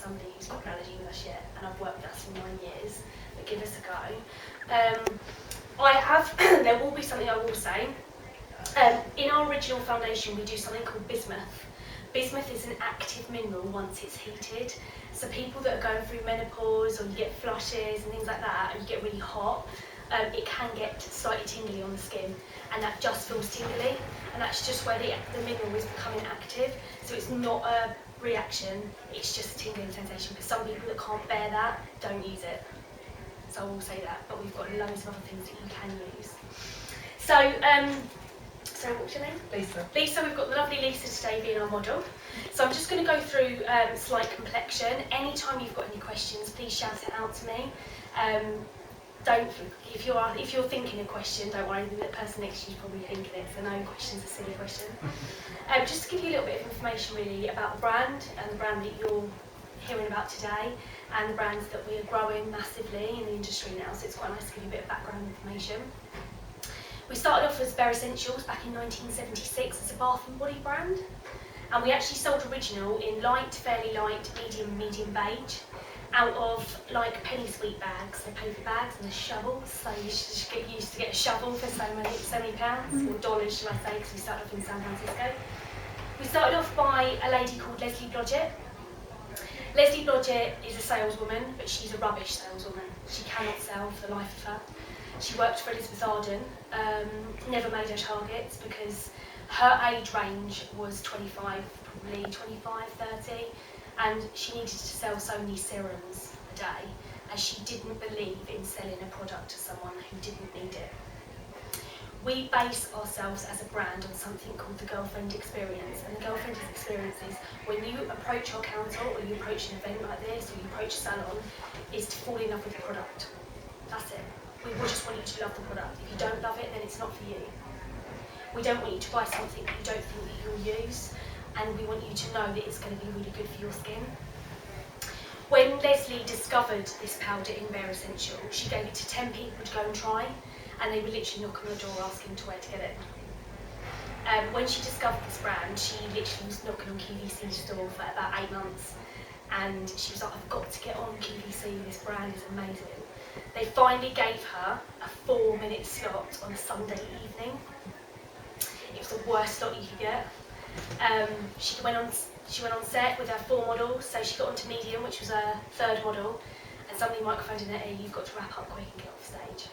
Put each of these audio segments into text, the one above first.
somebody who's got an allergy with us yet, and I've worked with us for 9 years, but give us a go. There will be something I will say. In our original foundation, we do something called bismuth. Bismuth is an active mineral once it's heated. So people that are going through menopause, or you get flushes and things like that, and you get really hot, it can get slightly tingly on the skin, and that just feels tingly, and that's just where the mineral is becoming active. So it's not a reaction, it's just a tingling sensation, because some people that can't bear that don't use it. So I will say that, but we've got loads of other things that you can use. So what's your name? Lisa. Lisa, we've got the lovely Lisa today being our model. So I'm just going to go through slight complexion. Anytime you've got any questions, please shout it out to me. If you're thinking a question, don't worry, the person next to you is probably thinking it, so no question's a silly question. Just to give you a little bit of information really about the brand, and the brand that you're hearing about today, and the brands that we are growing massively in the industry now, so it's quite nice to give you a bit of background information. We started off as Bare Essentials back in 1976 as a bath and body brand, and we actually sold Original in light, fairly light, medium beige, out of like penny sweet bags, so paper bags and the shovels, so you should just get used to get a shovel for so many pounds, or dollars should I say, because we started off in San Francisco. We started off by a lady called Leslie Blodgett. Leslie Blodgett is a saleswoman, but she's a rubbish saleswoman. She cannot sell for the life of her. She worked for Elizabeth Arden, never made her targets because her age range was 25, probably 25, 30, and she needed to sell so many serums a day, as she didn't believe in selling a product to someone who didn't need it. We base ourselves as a brand on something called the Girlfriend Experience, and the Girlfriend Experience is when you approach our counter, or you approach an event like this, or you approach a salon, is to fall in love with the product. That's it. We just want you to love the product. If you don't love it, then it's not for you. We don't want you to buy something that you don't think that you'll use, and we want you to know that it's going to be really good for your skin. When Leslie discovered this powder in Bare Essentials, she gave it to 10 people to go and try, and they were literally knocking on the door asking to where to get it. When she discovered this brand, she literally was knocking on QVC's door for about 8 months, and she was like, I've got to get on QVC, this brand is amazing. They finally gave her a 4-minute slot on a Sunday evening. It was the worst slot you could get. She went on set with her 4 models, so she got onto medium, which was her 3rd model, and somebody microphoned in her ear, you've got to wrap up quick and get off stage.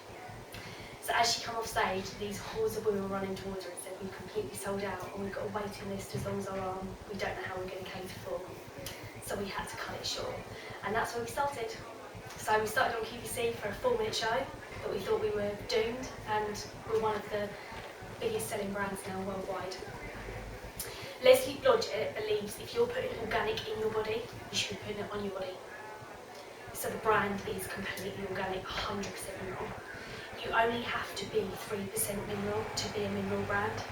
So as she came off stage, these hordes of women were running towards her and said, we've completely sold out, and we've got a waiting list as long as our arm, we don't know how we're going to cater for. So we had to cut it short, and that's where we started. So we started on QVC for a 4-minute show, but we thought we were doomed, and we're one of the biggest selling brands now worldwide. Leslie Blodgett believes if you're putting organic in your body, you should be putting it on your body. So the brand is completely organic, 100% mineral. You only have to be 3% mineral to be a mineral brand,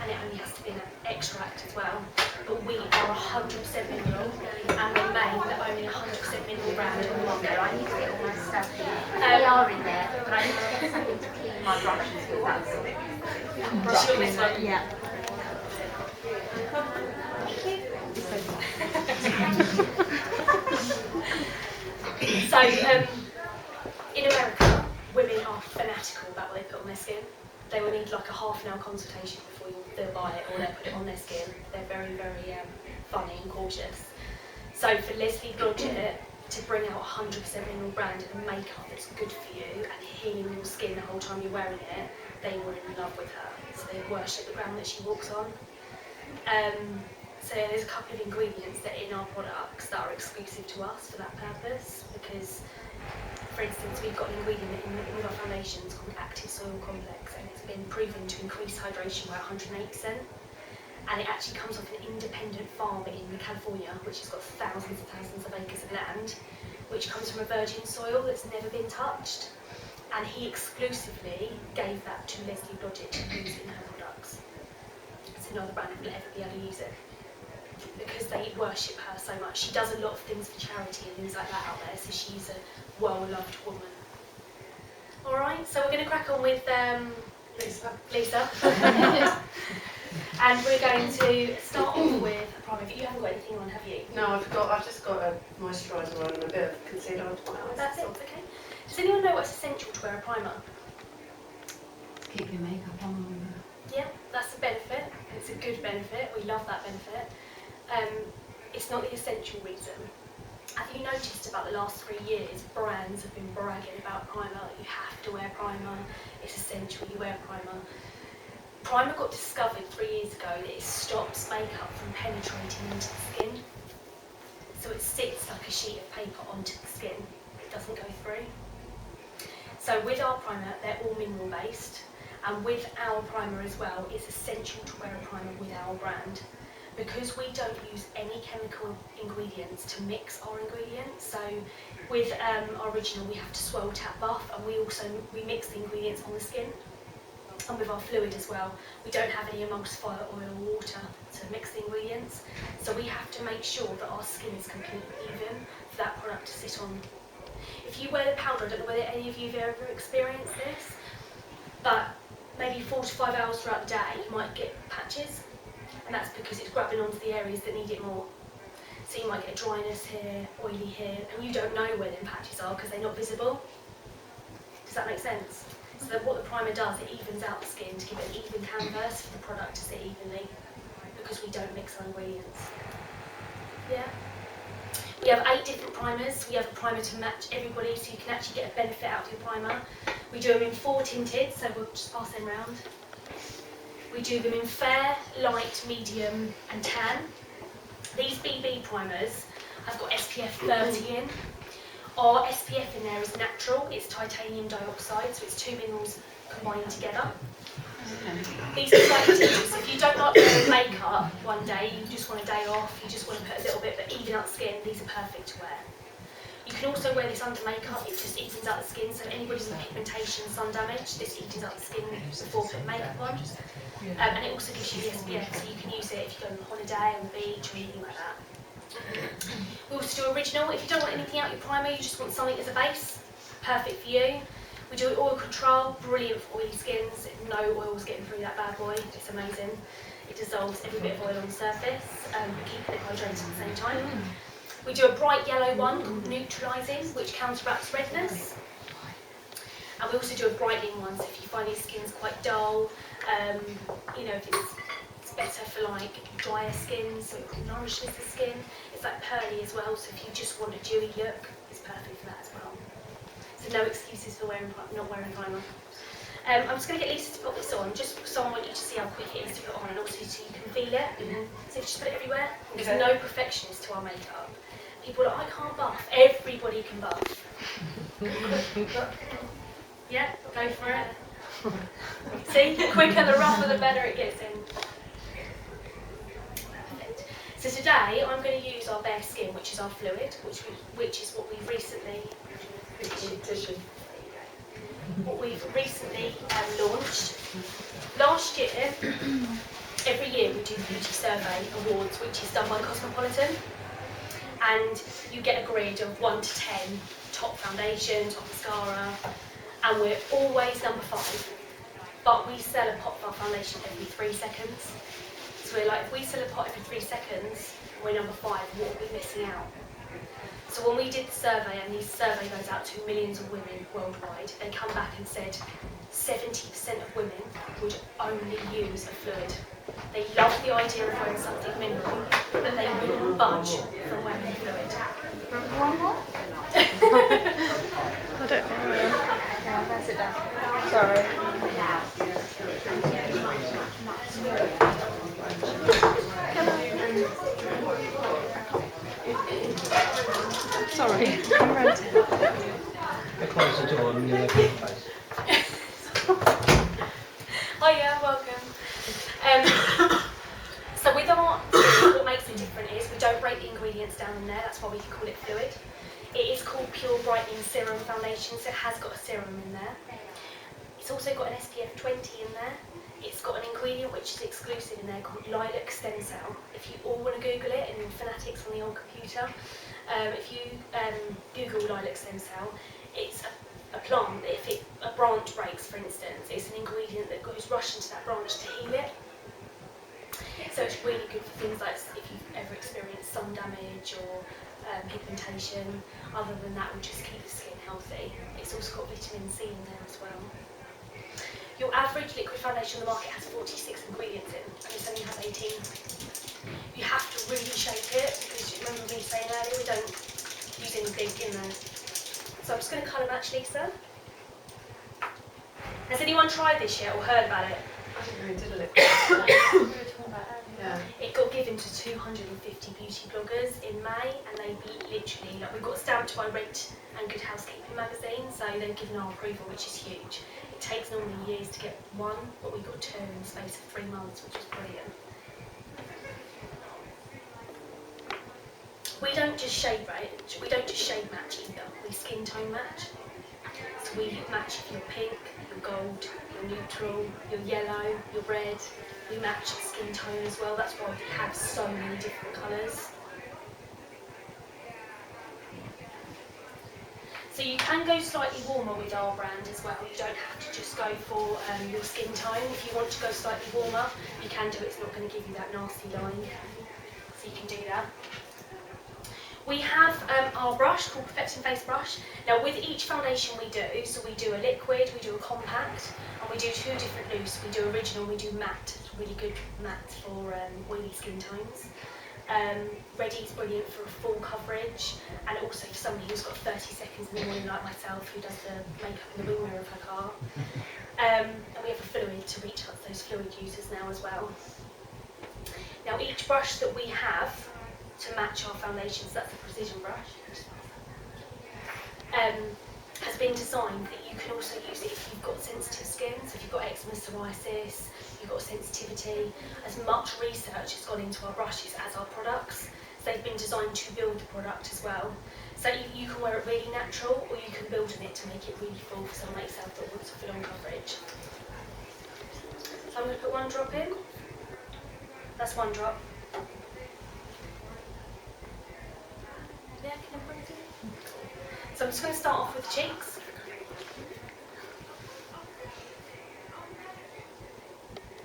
and it only has to be an extract as well. But we are 100% mineral, and we made the only 100% mineral brand on the market. I need to get all my stuff here. They are in there, but I need to get something to clean my brushes with. That's Sure, this one? Yeah. So, in America, women are fanatical about what they put on their skin. They will need like a half-an-hour consultation before they'll buy it or they'll put it on their skin. They're very, very funny and cautious. So for Leslie Blodgett to bring out a 100% mineral brand and makeup that's good for you and healing your skin the whole time you're wearing it, they were in love with her. So they worship the ground that she walks on. So there's a couple of ingredients that are in our products that are exclusive to us for that purpose, because for instance we've got an ingredient in all of our foundations called Active Soil Complex, and it's been proven to increase hydration by 108%, and it actually comes off an independent farm in California which has got thousands and thousands of acres of land, which comes from a virgin soil that's never been touched, and he exclusively gave that to Leslie Blodgett to use in her products. So no other brand will ever be able to use it, because they worship her so much. She does a lot of things for charity and things like that out there, so she's a well-loved woman. Alright, so we're going to crack on with Lisa. And we're going to start off with a primer, but you haven't got anything on, have you? No, I've just got a moisturiser on and a bit of concealer on my eyes. That's it, okay. Does anyone know what's essential to wear a primer? Keep your makeup on longer. Yeah, that's a benefit. It's a good benefit. We love that benefit. It's not the essential reason. Have you noticed about the last 3 years, brands have been bragging about primer? You have to wear primer. It's essential you wear primer. Primer got discovered 3 years ago that it stops makeup from penetrating into the skin. So it sits like a sheet of paper onto the skin. It doesn't go through. So with our primer, they're all mineral based. And with our primer as well, it's essential to wear a primer with our brand. Because we don't use any chemical ingredients to mix our ingredients. So with our original, we have to swirl, tap, buff, and we mix the ingredients on the skin. And with our fluid as well, we don't have any emulsifier oil or water to mix the ingredients. So we have to make sure that our skin is completely even for that product to sit on. If you wear the powder, I don't know whether any of you have ever experienced this, but maybe 4 to 5 hours throughout the day, you might get patches, and that's because it's grabbing onto the areas that need it more. So you might get dryness here, oily here, and you don't know where them patches are because they're not visible. Does that make sense? So what the primer does, it evens out the skin to give it an even canvas for the product to sit evenly, because we don't mix our ingredients. Yeah? We have 8 different primers. We have a primer to match everybody, so you can actually get a benefit out of your primer. We do them in 4 tinted, so we'll just pass them round. We do them in fair, light, medium and tan. These BB primers have got SPF 30 in. Our SPF in there is natural, it's titanium dioxide, so it's 2 minerals combined together. These are quite dangerous. If you don't like wearing makeup one day, you just want a day off, you just want to put a little bit but even out the skin, these are perfect to wear. You can also wear this under makeup, it just evens out the skin, so anybody's with pigmentation, sun damage, this evens out the skin before putting makeup on. And it also gives you the SPF, so you can use it if you go on holiday, on the beach, or anything like that. We also do original. If you don't want anything out your primer, you just want something as a base, perfect for you. We do oil control, brilliant for oily skins. No oils getting through that bad boy, it's amazing. It dissolves every bit of oil on the surface, keeping it hydrated at the same time. We do a bright yellow one called neutralising, which counteracts redness. And we also do a brightening one, so if you find your skin's quite dull, you know, if it's better for like drier skin, so it nourishes the skin. It's like pearly as well, so if you just want a dewy look, it's perfect for that as well. So no excuses for not wearing primer. I'm just going to get Lisa to put this on, just so I want you to see how quick it is to put on, and also so you can feel it. So if you just put it everywhere, there's no perfectionist to our makeup. People are like, I can't buff. Everybody can buff. Yeah, go for it. See, the quicker, the rougher, the better it gets in. Perfect. So today I'm going to use our bare skin, which is our fluid, which is what we've recently launched. Last year, every year we do the Beauty Survey Awards, which is done by Cosmopolitan, and you get a grid of 1 to 10 top foundation, top mascara, and we're always number 5. But we sell a pot of our foundation every 3 seconds. So we're like, if we sell a pot every 3 seconds, and we're number 5, what are we missing out? So when we did the survey, and this survey goes out to millions of women worldwide, they come back and said 70% of women would only use a fluid. They love the idea of wearing something mineral, but they wouldn't budge from wearing a fluid. One more? I don't know. Yeah, sit down. Sorry. Sorry, I'm renting. Close the door and you'll have your face. Hiya, welcome. So with our, what makes it different is we don't break the ingredients down in there, that's why we can call it fluid. It is called Pure Brightening Serum Foundation, so it has got a serum in there. It's also got an SPF 20 in there. It's got an ingredient which is exclusive in there called lilac stem cell. If you all want to Google it, in Fanatics on the old computer, if you Google lilac stem cell, it's a plant. If a branch breaks, for instance, it's an ingredient that goes rush into that branch to heal it. So it's really good for things like if you've ever experienced sun damage or pigmentation. Other than that, will just keep the skin healthy. It's also got vitamin C in there as well. Your average liquid foundation on the market has 46 ingredients in, and this only has 18. You have to really shape it, because you remember me saying earlier, we don't use anything in there. So I'm just going to colour match Lisa. Has anyone tried this yet or heard about it? I didn't really do it. We were talking about it earlier. Yeah. It got given to 250 beauty bloggers in May, and they literally, like, we got stamped by Red and Good Housekeeping magazine, so they've given our approval, which is huge. It takes normally years to get one, but we got 2 in the space of 3 months, which is brilliant. We don't just shade match either, we skin tone match. So we match if you're pink, you're gold, you're neutral, you're yellow, you're red. We match skin tone as well, that's why we have so many different colours. So you can go slightly warmer with our brand as well. You don't have to just go for your skin tone. If you want to go slightly warmer, you can do it. It's not going to give you that nasty line. So you can do that. We have our brush called Perfecting Face Brush. Now with each foundation we do, so we do a liquid, we do a compact, and we do 2 different loose. We do original, we do matte. It's really good matte for oily skin tones. Ready is brilliant for a full coverage, and also for somebody who's got 30 seconds in the morning like myself, who does the makeup in the wing mirror of her car. And we have a fluid to reach out to those fluid users now as well. Now each brush that we have to match our foundations, that's the precision brush, has been designed that you can also use it if you've got sensitive skin, so if you've got eczema, psoriasis, you've got sensitivity. As much research has gone into our brushes as our products. So they've been designed to build the product as well. So you can wear it really natural, or you can build on it to make it really full for someone like yourself that wants a full-on coverage. So I'm going to put 1 drop in. That's 1 drop. Yeah, can I bring it in? So I'm just going to start off with the cheeks.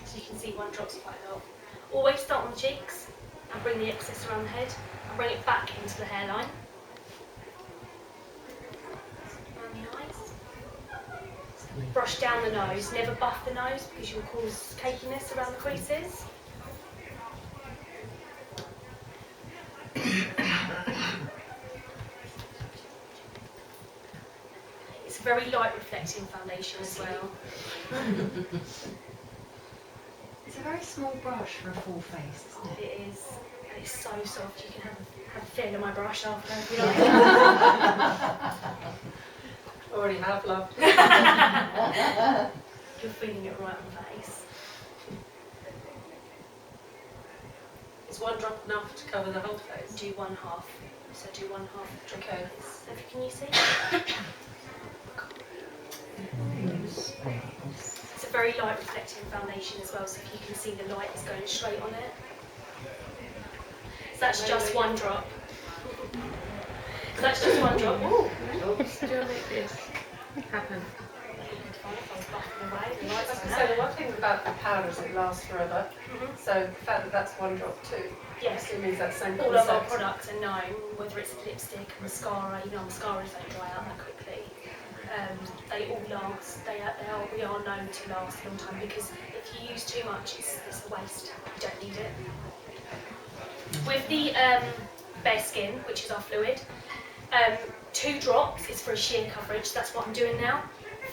So you can see 1 drop's quite a lot. Always start on the cheeks and bring the excess around the head and bring it back into the hairline. Around the eyes. Brush down the nose, never buff the nose because you'll cause cakiness around the creases. It's a very light reflecting foundation as well. It's a very small brush for a full face, isn't it? It is. And it's so soft. You can have a feel of my brush after if you like. Already have, love. You're feeling it right on the face. Is 1 drop enough to cover the whole face? Do 1/2. So do 1/2 drop. Okay. So can you see? It's a very light reflecting foundation as well, so if you can see the light is going straight on it. So that's just 1 drop. So that's just 1 drop. Ooh. Do you make this happen? I was going to say, the one thing about the powder is it lasts forever. Mhm. So the fact that that's 1 drop too, Yes. it means that same All of our concept. products are known, whether it's lipstick, mascara, even our mascaras don't dry out that quickly. They all last. We are known to last a long time, because if you use too much, it's a waste. You don't need it. With the bare skin, which is our fluid, 2 drops is for a sheer coverage. That's what I'm doing now.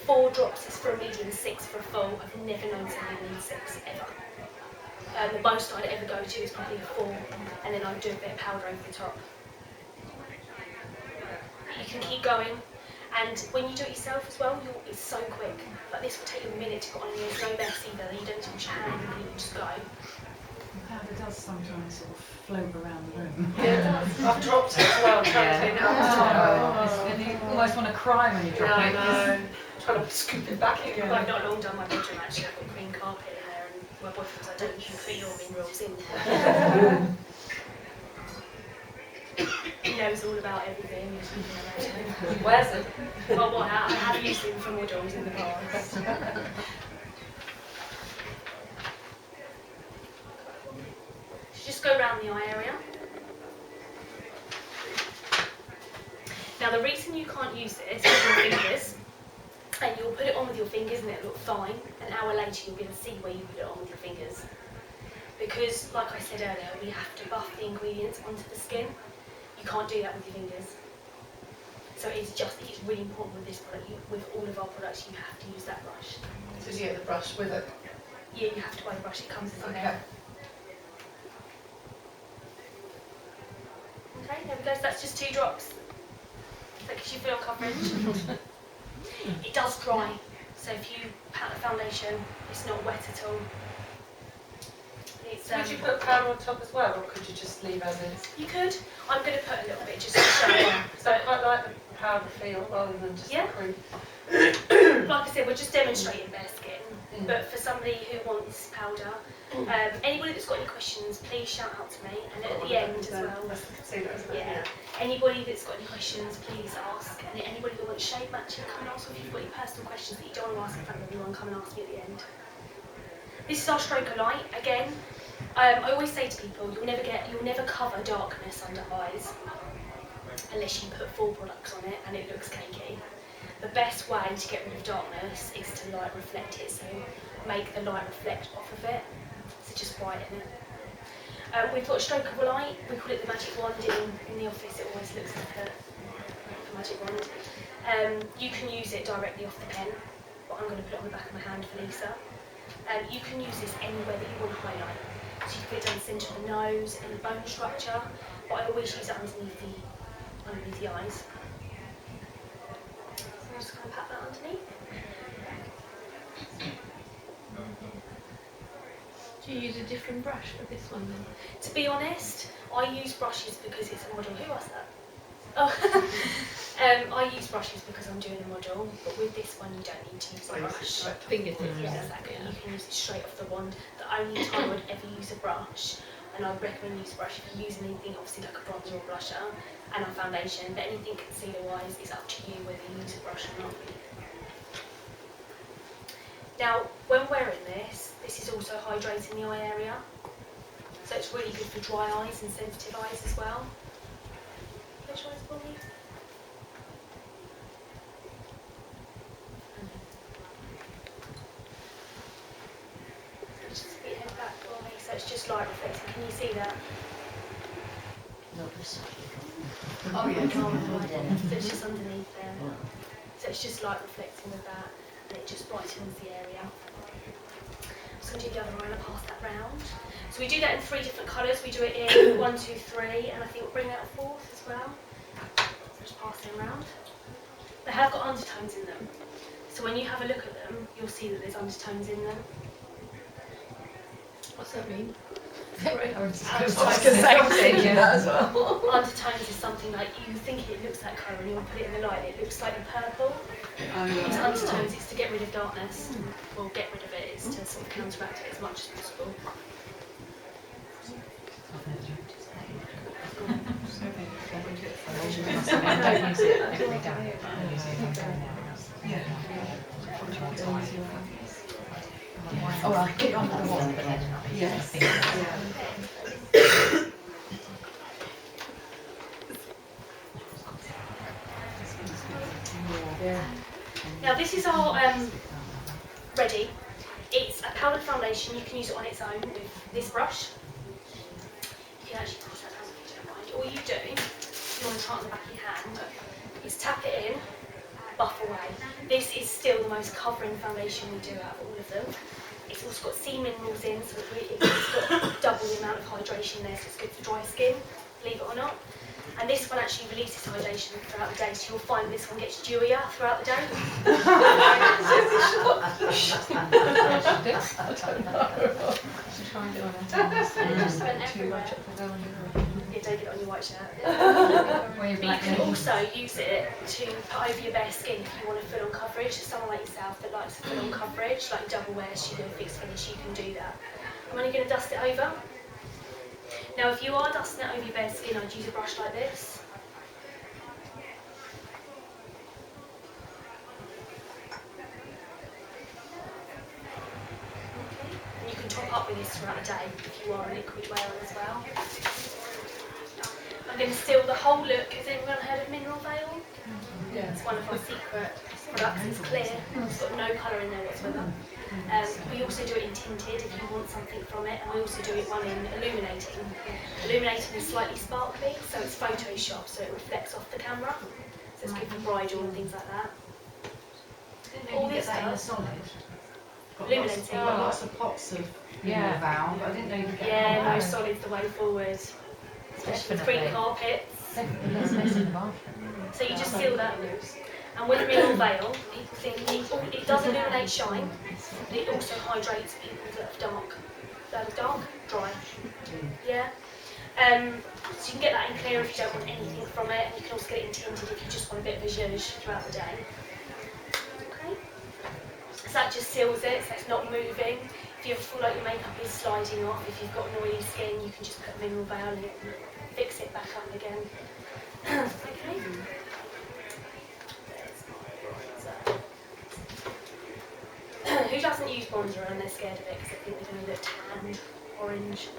4 drops is for a medium, 6 for a full. I've never known somebody need 6 ever. The most I'd ever go to is probably a 4, and then I'd do a bit of powder over the top. You can keep going, and when you do it yourself as well, it's so quick. Like this will take you a minute to put on, and there's no mess either. You don't need to wash your hand, and you can just go. The powder does sometimes sort of float around the room. Yeah, it does. I've dropped it as well, trying to clean it up. Oh, and you almost want to cry when you drop Yeah, it. I know. Trying to scoop it back in. I've not long done my bedroom actually. I've got green carpet in there, and my boyfriend was like, "Don't you put your minerals in?" He knows all about everything. Where's it? Well, what I have used him for models in the past. Just go around the eye area. the reason you can't use this is your fingers, and you'll put it on with your fingers and it'll look fine. An hour later you'll be able to see where you put it on with your fingers. Because, like I said earlier, we have to buff the ingredients onto the skin. You can't do that with your fingers. So it's really important with this product, with all of our products, you have to use that brush. So you get the brush with it. Yeah, you have to buy the brush, it comes as a Okay. there. Okay, there we go, so that's just 2 drops. That gives you full coverage. It does dry, so if you pat the foundation, it's not wet at all. It's, Would you put powder on top as well, or could you just leave as is? you could. I'm going to put a little bit just to show you. So I quite like the powder feel rather than just Yeah. the cream. Like I said, we're just demonstrating bare skin. Mm. But for somebody who wants powder, anybody that's got any questions, please shout out to me. And at the end as well, That's the concealer, isn't it? yeah. Anybody that's got any questions, please ask. And anybody that wants shade matching, come and ask. If you've got any personal questions that you don't want to ask in front of everyone, come and ask me at the end. This is our Stroker Light again. I always say to people, you'll never cover darkness under eyes unless you put 4 products on it and it looks cakey. The best way to get rid of darkness is to light reflect it, so make the light reflect off of it, so just brighten it. We've got Stroker Light, we call it the magic wand in the office, it always looks like a magic wand. You can use it directly off the pen, but I'm going to put it on the back of my hand for Lisa. You can use this anywhere that you want to highlight. So you can put it down the centre of the nose, in the bone structure, but I always use it underneath the eyes. So I'm just going to pat that underneath. Do you use a different brush for this one then? To be honest, I use brushes because it's a model. Who asked that? Oh, I use brushes because I'm doing a model, but with this one you don't need to use a brush. Fingertips. Yeah, exactly. You can use it straight off the wand. The only time I'd ever use a brush, and I'd recommend use a brush if you use anything, obviously like a bronzer or blusher, and a foundation, but anything concealer-wise, it's up to you whether you use a brush or not. Now, when wearing this is also hydrating the eye area, so it's really good for dry eyes and sensitive eyes as well. Visualise for me. Just put your head back for me, so it's just light reflecting. Can you see that? Oh yeah. So it's just underneath there. So it's just light reflecting with that, and it just brightens the area. I'm just going to do the other eye and I'll pass that round. So we do that in 3 different colours. We do it in 1, 2, 3, and I think we'll bring out a 4th as well. So just pass them around. They have got undertones in them. So when you have a look at them, you'll see that there's undertones in them. What's that mean? I was going to say, I'm thinking that as well. Undertones is something like you think it looks like colour and you'll put it in the light and it looks slightly purple. It's undertones, it's to get rid of darkness. Well, get rid of it, it's to sort of counteract it as much as possible. Oh, I'll get it on the wall. Yes. Now this is our ready. It's a powdered foundation. You can use it on its own with this brush. You can actually push that down if you don't mind. All you do, if you want to try it on the back of your hand, is tap it in, buff away. This is still the most covering foundation we do out of all of them. It's also got C minerals in, so it's got double the amount of hydration there, so it's good for dry skin, believe it or not. And this one actually releases hydration throughout the day, so you'll find this one gets dewier throughout the day. Yeah, don't get it on your white shirt. But you can also use it to put over your bare skin if you want a full-on coverage. Someone like yourself that likes a full-on coverage, like double wear, Studio Fix Finish, you can do that. I'm only going to dust it over. Now if you are dusting it over your bare skin, I'd use a brush like this. Okay. And you can top up with this throughout the day if you are a liquid wearer as well. I'm going to seal the whole look. Has anyone heard of Mineral Veil? one of our secret products. It's clear, it's got no colour in there whatsoever. We also do it in tinted if you want something from it, and we also do it one in illuminating. Illuminating is slightly sparkly, so it's Photoshop, so it reflects off the camera. So it's good for bridal and things like that. All this stuff. Illuminating. Got lots of pots of Yeah, Val, but I didn't know you could get Yeah, no, one. solid's the way forward. Especially with green carpets. Definitely less space in the bathroom. So you just seal that. And with mineral veil, people think it does illuminate shine, but it also hydrates people that are dark, dry. Yeah. So you can get that in clear if you don't want anything from it, and you can also get it in tinted if you just want a bit of a zhuzh throughout the day. Okay. So that just seals it, so it's not moving. If you ever feel like your makeup is sliding off, if you've got an oily skin, you can just put mineral veil in it and fix it back up again. Okay. Who doesn't use bronzer and they're scared of it because they think they're going to look tanned, orange?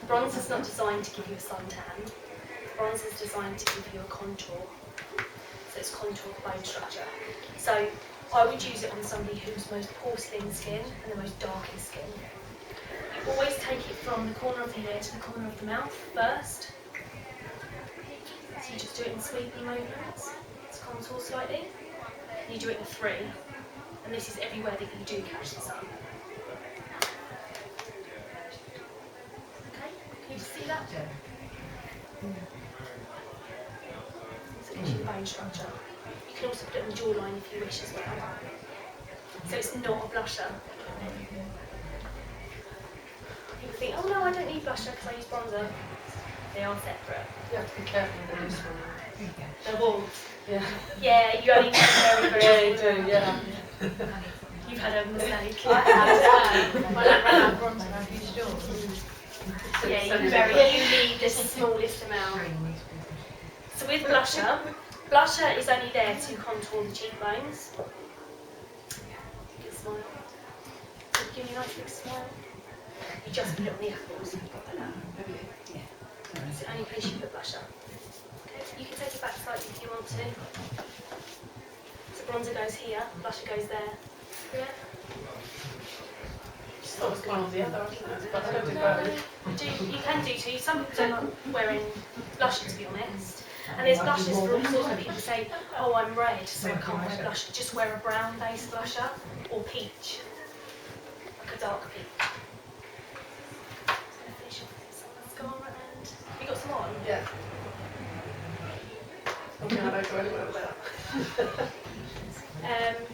Bronzer's not designed to give you a suntan. Bronzer's designed to give you a contour. So it's contour bone structure. So I would use it on somebody who's most porcelain skin and the most darkest skin. You always take it from the corner of the ear to the corner of the mouth first. So you just do it in sweeping movements. It's contour slightly. You do it in 3. And this is everywhere that you do catch the sun. Okay, can you see that? So it gives you the bone structure. You can also put it on the jawline if you wish as well. So it's not a blusher. People think, oh no, I don't need blusher because I use bronzer. They are separate. You have to be careful with the loose one. They're warm. Yeah. Yeah, you only need to be very, Yeah, you very do, yeah. You've had a mistake. I have when I ran out of bronzer, I've used yours. Yeah, you need the smallest amount. So with blusher is only there to contour the cheekbones. Good smile. Give me a nice big smile. You just put it on the apples. Like that. It's the only place you put blusher. Okay, you can take it back slightly if you want to. So bronzer goes here, blusher goes there. Yeah. Just thought it was one or the other, but I don't do No, both. you can do two. Some people don't like wearing blusher, to be honest. And there's blushes for all sorts of people say, oh, I'm red, so I can't wear blusher. Just wear a brown-based blusher or peach, like a dark peach. Finish off this mascara and you got some on? Yeah. Okay, I don't go anywhere with that. Do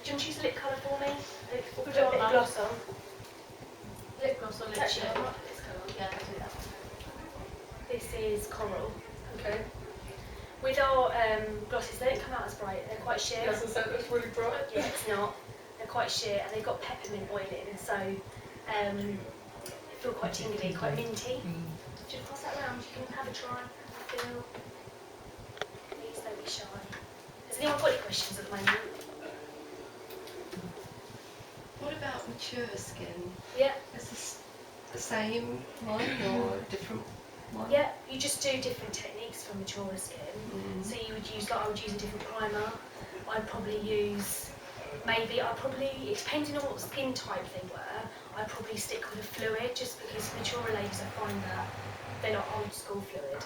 you want to choose a lip colour for me? We'll put do a bit it of on gloss on. Lip gloss or lip Actually, shade? I might put this colour on. Yeah, do that. This is coral. Okay. With our glosses, they don't come out as bright. They're quite sheer. Yes, I said it's really bright. Yeah, it's not. They're quite sheer and they've got peppermint oil in, so they feel quite tingly, quite minty. Just pass that around. You can have a try. Feel. Please don't be shy. Has anyone got any questions at the moment? What about mature skin? Yeah. Is this the same one or a different one? Yeah. You just do different techniques for mature skin. So you would use, like I would use a different primer. I'd probably use, it depending on what skin type they were, I'd probably stick with a fluid just because mature ladies, I find that they're not old school fluid.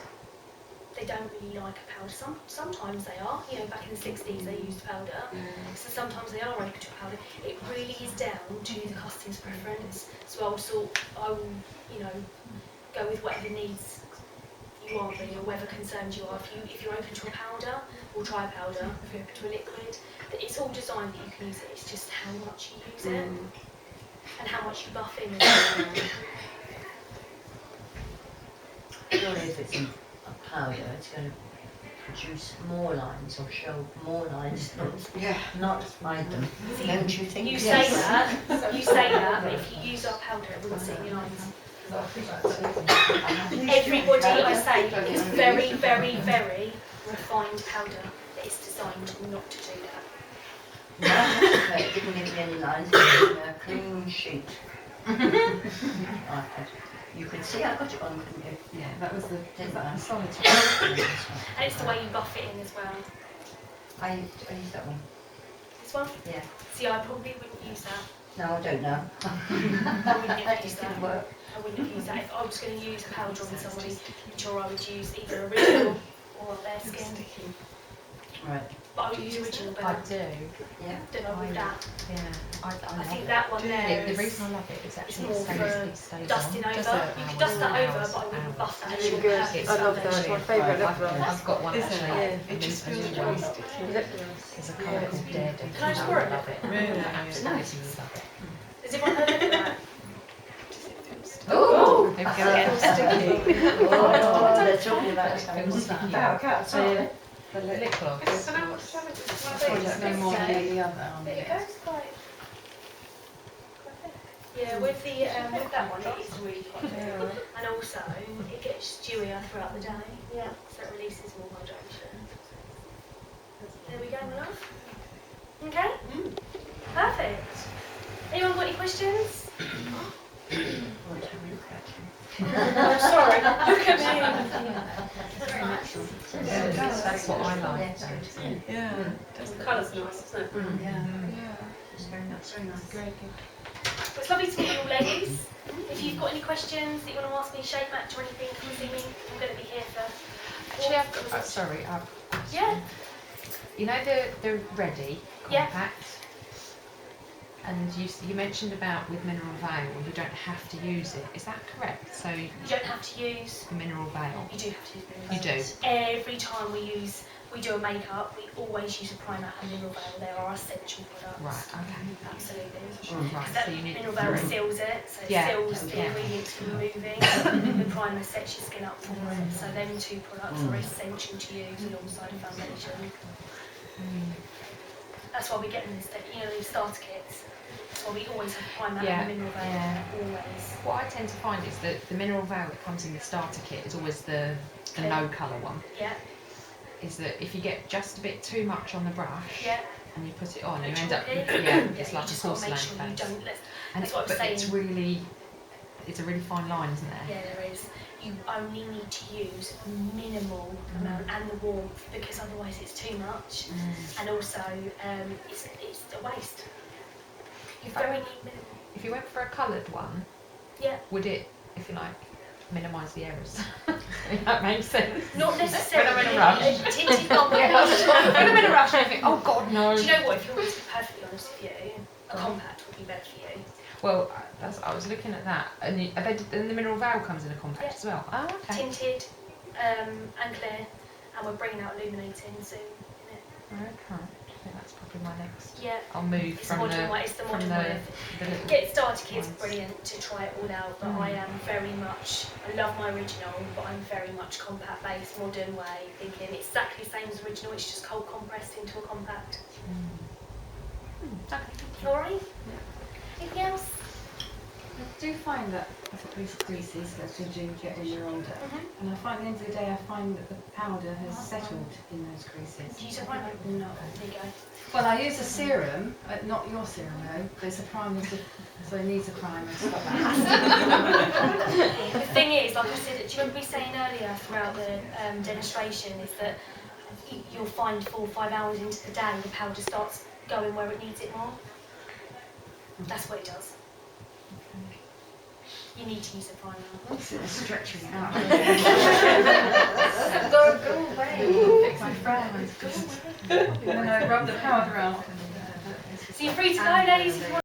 They don't really like a powder. Sometimes they are, back in the 60s they used powder, so sometimes they are open to a powder. It really is down to the customer's preference. So I will, go with whatever needs you are really, or whatever concerns you are. If you're open to a powder, we'll try a powder. If you're open to a liquid, it's all designed that you can use it. It's just how much you use it and how much you buff in. Surely if it's in a powder, it's going to produce more lines or show more lines, not hide them. Don't you think? You say that, but if you use our powder, it wouldn't sit in your lines. Everybody, I say, is very, very, very refined powder that is designed not to do that. It didn't give me any lines, it gave me a clean sheet. You could see I got it on, couldn't you? Yeah, that was the solid. And it's the way you buff it in as well. I use that one. This one? Yeah. See, I probably wouldn't use that. No, I don't know. I wouldn't have used that. work. I wouldn't have used that. If I was going to use a powder on somebody, I'm sure I would use either original or bare skin. Right. But I would use original I better do. Yeah. than I would that. Yeah. I I love think it. that one there The is reason I love it is actually more it stays dusting on. over. Does it? You could Hours dust that and over, hours but I wouldn't and buff that hours. as your good. perfect I love that. It's foundation. my favourite lip gloss. I've got one Isn't actually. it? It just feels Lip There's a colour called Daredevil. Can I just and borrow it? love it. Really? I absolutely love it. Has everyone heard of that? Oh, there we go again. Oh, they're talking about it. Feels sticky. The Lip gloss. So how much damage is one of Probably those? just no more than the other on But it it. goes quite thick. Yeah, with that one it is really quite thick. And also it gets dewier throughout the day. Yeah. So it releases more hydration. There we go, my love. Okay? Perfect. Anyone got any questions? I'm sorry. Look at me. That's what I like. Yeah. The colour's nice, isn't it? Yeah. It's very nice. Very nice. Great. Well, it's lovely to meet you all, ladies. If you've got any questions that you want to ask me, shape match or anything, come see me. I'm going to be here for. Actually, I've got, sorry, Yeah. you know the Ready Yeah. compact? And you mentioned about with Mineral Veil, you don't have to use it. Is that correct? So You don't have to use. Mineral Veil. You do have to use mineral You do? veils. Every time we do a makeup, we always use a primer and mineral veil. They are our essential products. Right. Okay. Absolutely. Right. That So you need mineral veil seals it, so it Yeah, seals the yeah. ingredients from moving. The primer sets your skin up for it. So them two products are essential to use alongside a foundation. That's why we get them these starter kits. That's why we always have primer Yeah, and mineral veil. yeah. Always. What I tend to find is that the mineral veil that comes in the starter kit is always the no colour one. Yeah. Is that if you get just a bit too much on the brush Yeah. and you put it on, you Like end up chalky. yeah, Yeah, it's you like a just gotta make porcelain sure you face. don't let. And That's what I was but it's saying. really, it's a really fine line, isn't there? Yeah, there is. You only need to use a minimal amount and the warmth because otherwise it's too much. And also, it's a waste. You very need minimal. If you went for a coloured one, Yeah. would it, if you like, minimise the errors? If that makes sense. Not necessarily. When I'm in a rush. A tinted one would Yeah, help. when I'm in a rush, I think, oh God, no. Do you know what? If you want to be perfectly honest with you, a compact would be better for you. Well, I was looking at that, and and the mineral veil comes in a compact Yeah. as well. Oh, okay. Tinted and clear, and we're bringing out illuminating soon. Okay. I think that's probably my next. Yeah. I'll move It's from modern the way. It's the from modern the, way. the little. Get started kids, ones. brilliant to try it all out, but I am very much, I love my original, but I'm very much compact based, modern way, thinking it's exactly the same as original, it's just cold compressed into a compact. Okay. Alright? Anything else? I do find that these greases that you do get when you're older, and I find at the end of the day, I find that the powder has settled in those greases. Do you use a primer? No. There you go. Well, I use a serum, not your serum though, but it's a primer, so it needs a primer. So The thing is, like I said, do you remember me saying earlier throughout the demonstration, is that you'll find 4 or 5 hours into the day the powder starts going where it needs it more. That's what it does. You need to use a primer. stretching it out. Go away. Fix my frown. And then I rub the powder out. So you're free to go, ladies, if you want.